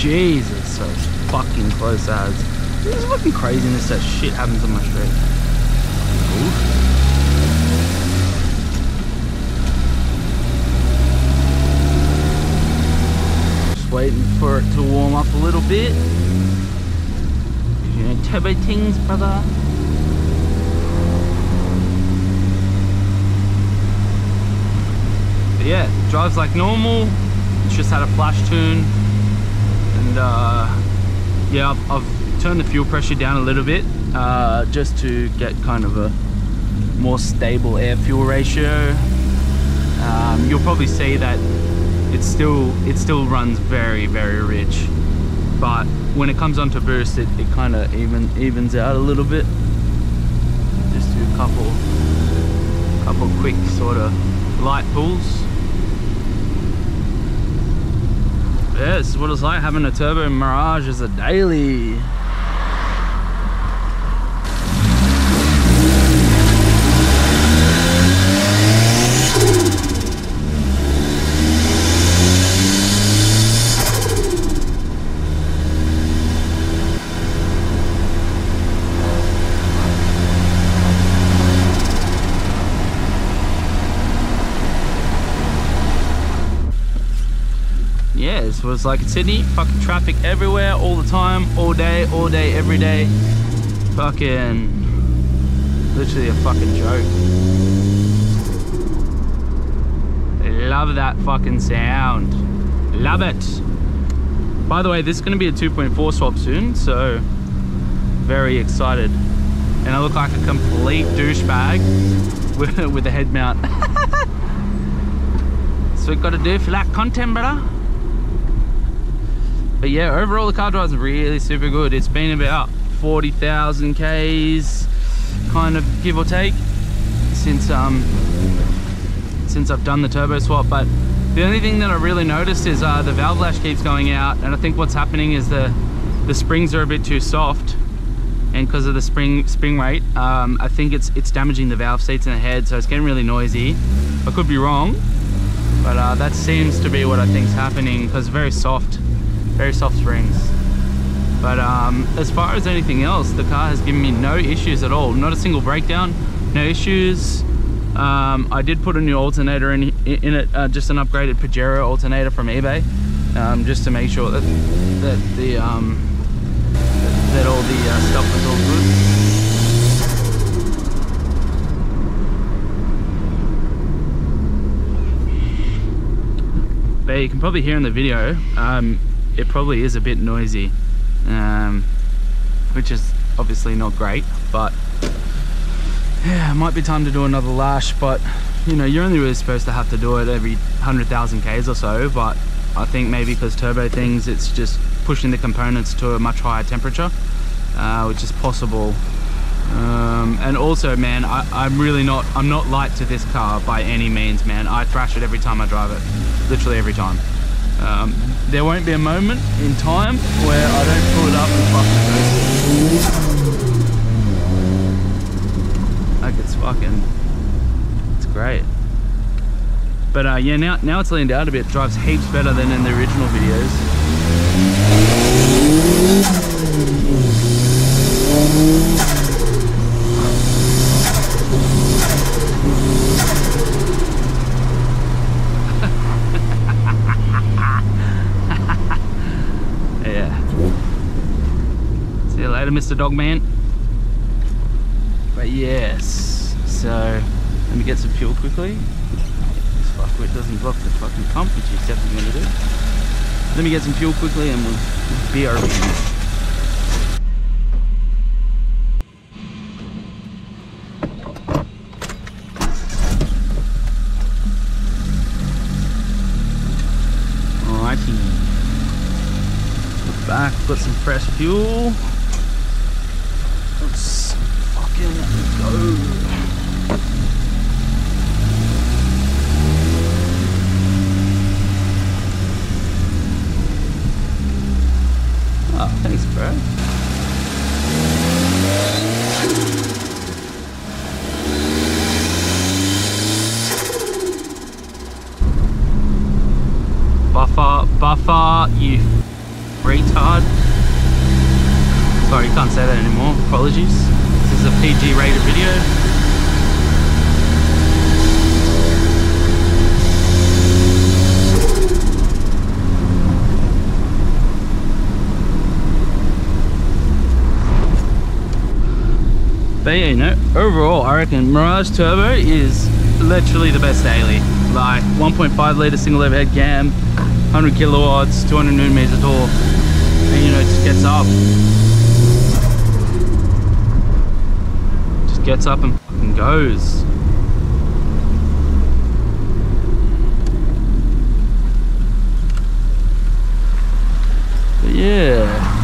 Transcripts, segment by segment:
Jesus, so fucking close as. This is fucking craziness that shit happens on my street. Just waiting for it to warm up a little bit. You know, turbo things, brother. But yeah, drives like normal. It's just had a flash tune, and yeah, I've turned the fuel pressure down a little bit just to get kind of a more stable air fuel ratio. You'll probably see that it still runs very rich, but when it comes onto boost, it kind of evens out a little bit. Just do a couple quick sort of light pulls. Yeah, this is what it's like having a turbo Mirage as a daily. Yeah, this is what it's like in Sydney. Fucking traffic everywhere, all the time, all day, every day. Fucking, literally a fucking joke. Love that fucking sound. Love it. By the way, this is going to be a 2.4 swap soon, so very excited. And I look like a complete douchebag with a head mount. That's what we got to do for that content, brother. But yeah, overall the car drives really super good. It's been about 40,000 Ks, kind of give or take, since I've done the turbo swap. But the only thing that I really noticed is the valve lash keeps going out, and I think what's happening is the springs are a bit too soft, and because of the spring rate, I think it's damaging the valve seats in the head, so it's getting really noisy. I could be wrong, but that seems to be what I think is happening, because very soft springs. But as far as anything else, the car has given me no issues at all. Not a single breakdown, no issues. I did put a new alternator in it, just an upgraded Pajero alternator from eBay, just to make sure that all the stuff was all good. But you can probably hear in the video, it probably is a bit noisy, which is obviously not great, but yeah, it might be time to do another lash. But you know, you're only really supposed to have to do it every 100,000 Ks or so, but I think maybe because turbo things, it's just pushing the components to a much higher temperature, which is possible. And also, man, I'm not light to this car by any means, man. I thrash it every time I drive it, literally every time. There won't be a moment in time where I don't pull it up and fucking go. Like, it's great. But yeah, now it's leaned out a bit. Drives heaps better than in the original videos. Later, Mr. Dogman. But yes, so let me get some fuel quickly. This fuckwit doesn't block the fucking pump, which he's definitely going to do. Let me get some fuel quickly and we'll be over here. Alrighty. Look back, got some fresh fuel. Let's fucking go. Oh, thanks, bro. Buffer, you retard. Sorry, you can't say that anymore. Apologies. This is a PG rated video. But yeah, you know, overall, I reckon Mirage Turbo is literally the best daily. Like 1.5 litre single overhead cam, 100 kilowatts, 200 newton meters of torque, and you know, it just gets up. Just gets up and fucking goes. But yeah.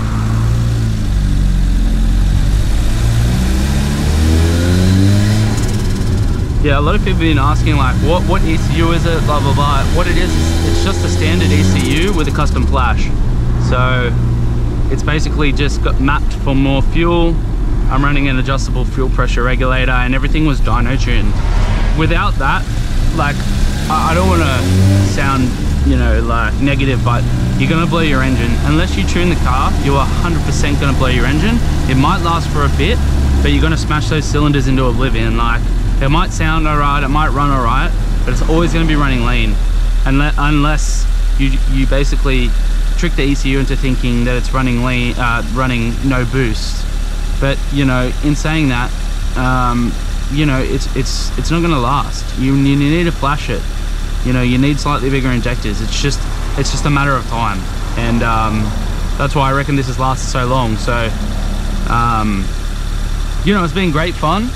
Yeah, a lot of people have been asking like, what ECU is it, blah, blah, blah. What it is, it's just a standard ECU with a custom flash. So it's basically just got mapped for more fuel. I'm running an adjustable fuel pressure regulator and everything was dyno tuned. Without that, like, I don't want to sound, you know, like negative, but you're going to blow your engine. Unless you tune the car, you're 100% going to blow your engine. It might last for a bit, but you're going to smash those cylinders into oblivion. Like, it might sound alright, it might run alright, but it's always going to be running lean, unless you basically trick the ECU into thinking that it's running lean, running no boost. But you know, in saying that, you know, it's not going to last. You need to flash it. You know, you need slightly bigger injectors. It's just a matter of time, and that's why I reckon this has lasted so long. So, you know, it's been great fun.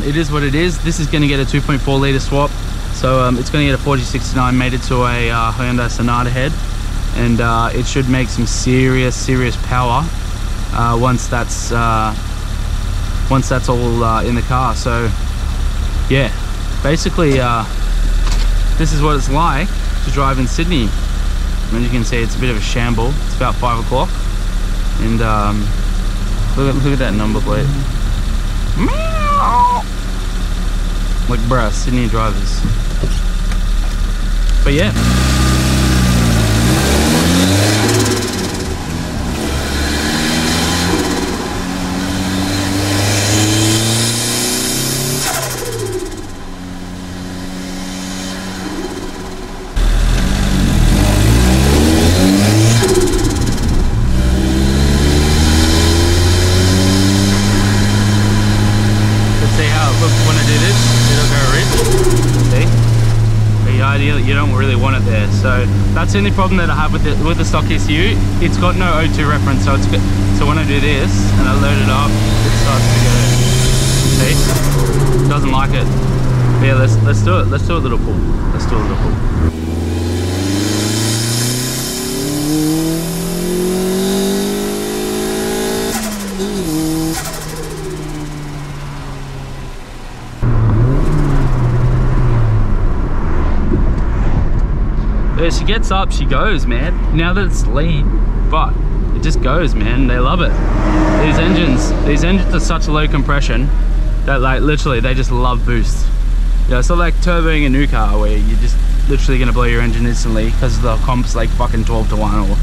It is what it is. This is going to get a 2.4 litre swap, so it's going to get a 4069 mated to a Hyundai Sonata head, and it should make some serious power once that's all in the car. So yeah, basically this is what it's like to drive in Sydney. As you can see, it's a bit of a shamble. It's about 5 o'clock, and look at that number plate. Like, bruh, Sydney drivers. But yeah. You don't really want it there, so that's the only problem that I have with the stock ECU. It's got no O2 reference, so it's good. So when I do this and I load it up, it starts to go. See, it doesn't like it. But yeah, let's do it. Let's do a little pull. Let's do a little pull. She gets up, she goes, man. Now that it's lean, but it just goes, man. They love it. These engines are such low compression that, like, literally they just love boost. You know, it's not like turboing a new car where you're just literally gonna blow your engine instantly because the comp's like fucking 12-to-1 or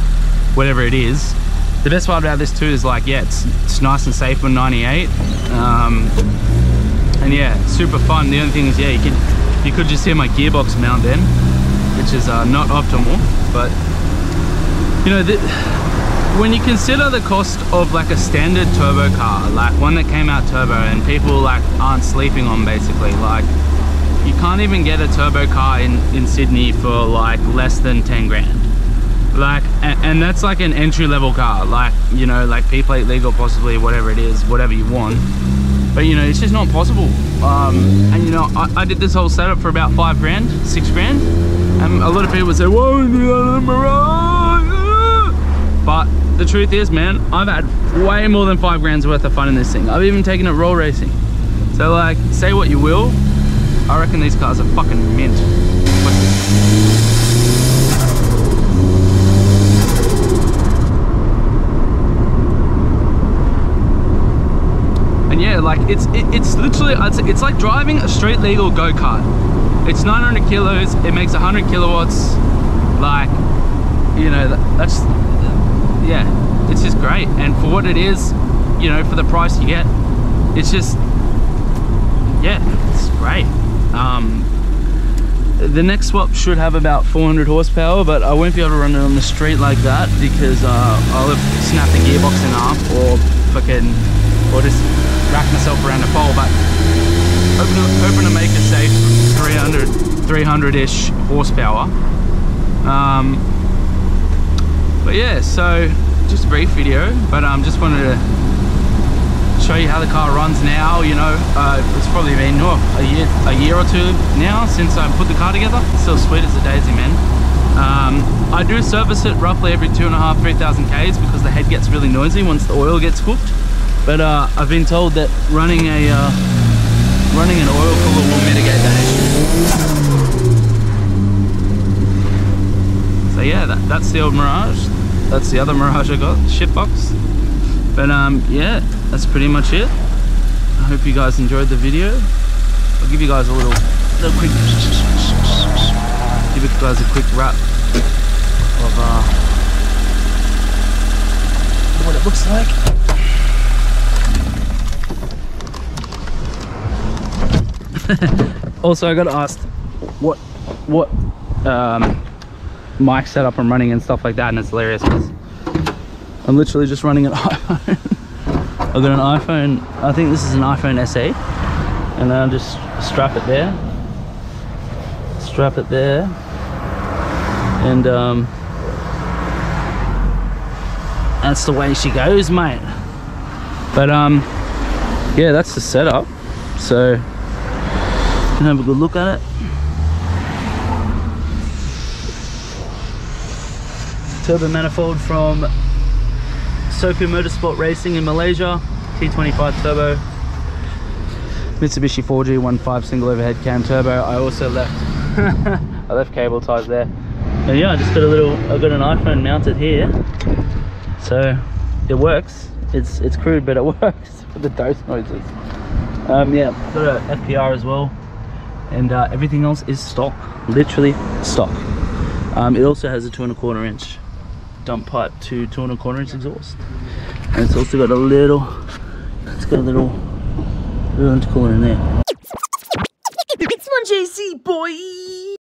whatever it is. The best part about this too is, like, yeah, it's nice and safe on 98, and yeah, super fun. The only thing is, yeah, you could just hear my gearbox mount then, which is not optimal. But you know, when you consider the cost of like a standard turbo car, like one that came out turbo and people like aren't sleeping on, basically, like you can't even get a turbo car in Sydney for like less than 10 grand. Like, and that's like an entry-level car, like, you know, like P-plate legal, possibly, whatever it is, whatever you want. But you know, it's just not possible. And you know, I did this whole setup for about 5 grand, 6 grand. And a lot of people would say, whoa, Mirage. But the truth is, man, I've had way more than 5 grand's worth of fun in this thing. I've even taken it roll racing. So like, say what you will, I reckon these cars are fucking mint. And yeah, like it's literally, it's like driving a street legal go-kart. It's 900 kilos, it makes 100 kilowatts. Like, you know, that's, yeah, it's just great. And for what it is, you know, for the price you get, it's just, yeah, it's great. The next swap should have about 400 horsepower, but I won't be able to run it on the street like that because I'll have snapped the gearbox in half or just rack myself around a pole. But hoping to make a safe 300-ish horsepower. But yeah, so just a brief video, but just wanted to show you how the car runs now. You know, it's probably been a year or two now since I put the car together. It's still sweet as a daisy, man. I do service it roughly every 2,500–3,000 Ks because the head gets really noisy once the oil gets cooked. But I've been told that running an oil cooler will mitigate that issue. So yeah, that's the old Mirage. That's the other Mirage I got, shit box. But yeah, that's pretty much it. I hope you guys enjoyed the video. I'll give you guys a little quick, give you guys a quick wrap of what it looks like. Also, I got asked what mic setup I'm running and stuff like that, and it's hilarious because I'm literally just running an iPhone. I've got an iPhone, I think this is an iPhone SE, and then I'll just strap it there, and that's the way she goes, mate. But yeah, that's the setup, so you can have a good look at it. Turbo manifold from Soku Motorsport Racing in Malaysia, T25 turbo, Mitsubishi 4G15 single overhead cam turbo. I also left I left cable ties there, and yeah, I just got I've got an iPhone mounted here, so it works. It's crude, but it works for the dose noises. Yeah, I've got a FPR as well, and everything else is stock, literally stock. It also has a 2¼ inch dump pipe to 2¼ inch exhaust, and it's also got a little intercooler in there. It's my JC boy.